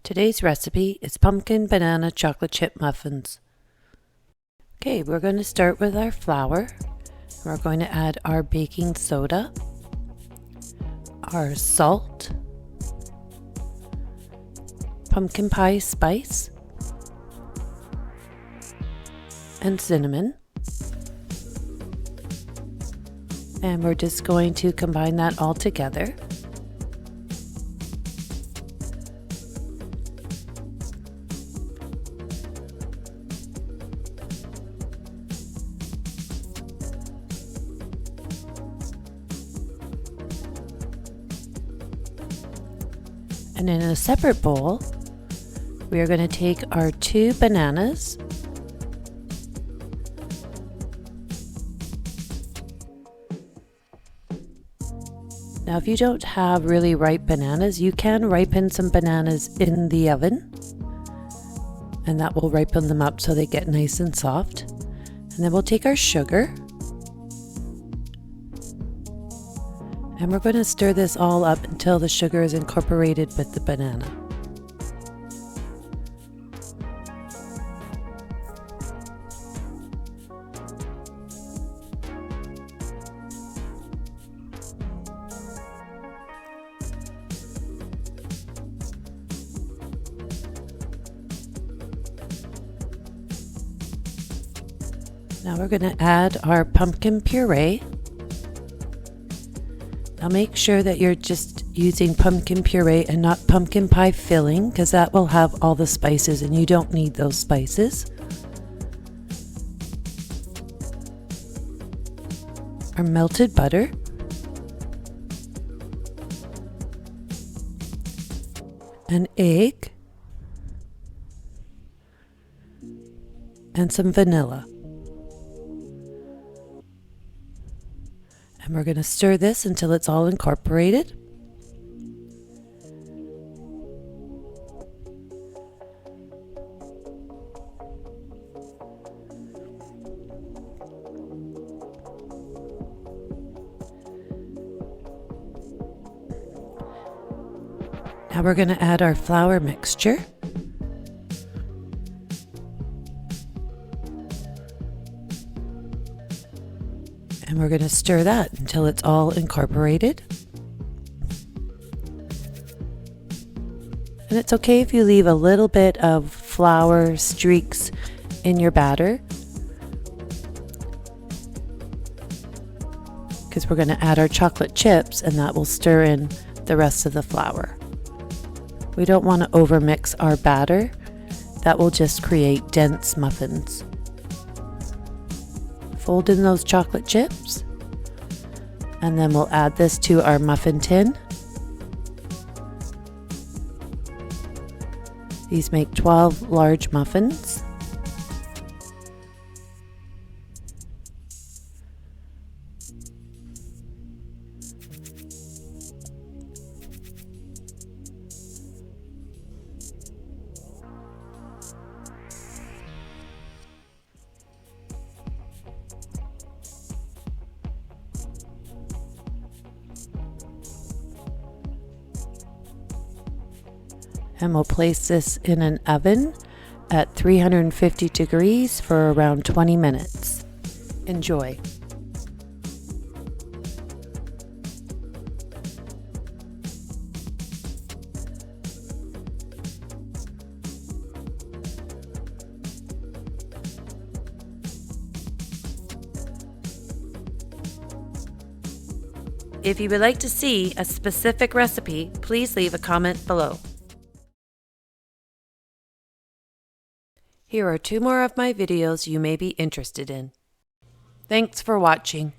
Today's recipe is pumpkin banana chocolate chip muffins. Okay, we're going to start with our flour. We're going to add our baking soda, our salt, pumpkin pie spice, and cinnamon. And we're just going to combine that all together. And in a separate bowl, we are going to take our 2 bananas, now if you don't have really ripe bananas, you can ripen some bananas in the oven, and that will ripen them up so they get nice and soft. And then we'll take our sugar, and we're going to stir this all up until the sugar is incorporated with the banana. Now we're going to add our pumpkin puree. Now make sure that you're just using pumpkin puree and not pumpkin pie filling, because that will have all the spices and you don't need those spices. Our melted butter. An egg. And some vanilla. And we're going to stir this until it's all incorporated. Now we're going to add our flour mixture. And we're going to stir that until it's all incorporated. And it's okay if you leave a little bit of flour streaks in your batter, because we're going to add our chocolate chips and that will stir in the rest of the flour. We don't want to overmix our batter. That will just create dense muffins. Fold in those chocolate chips, and then we'll add this to our muffin tin. These make 12 large muffins. And we'll place this in an oven at 350 degrees for around 20 minutes. Enjoy. If you would like to see a specific recipe, please leave a comment below. Here are 2 more of my videos you may be interested in. Thanks for watching.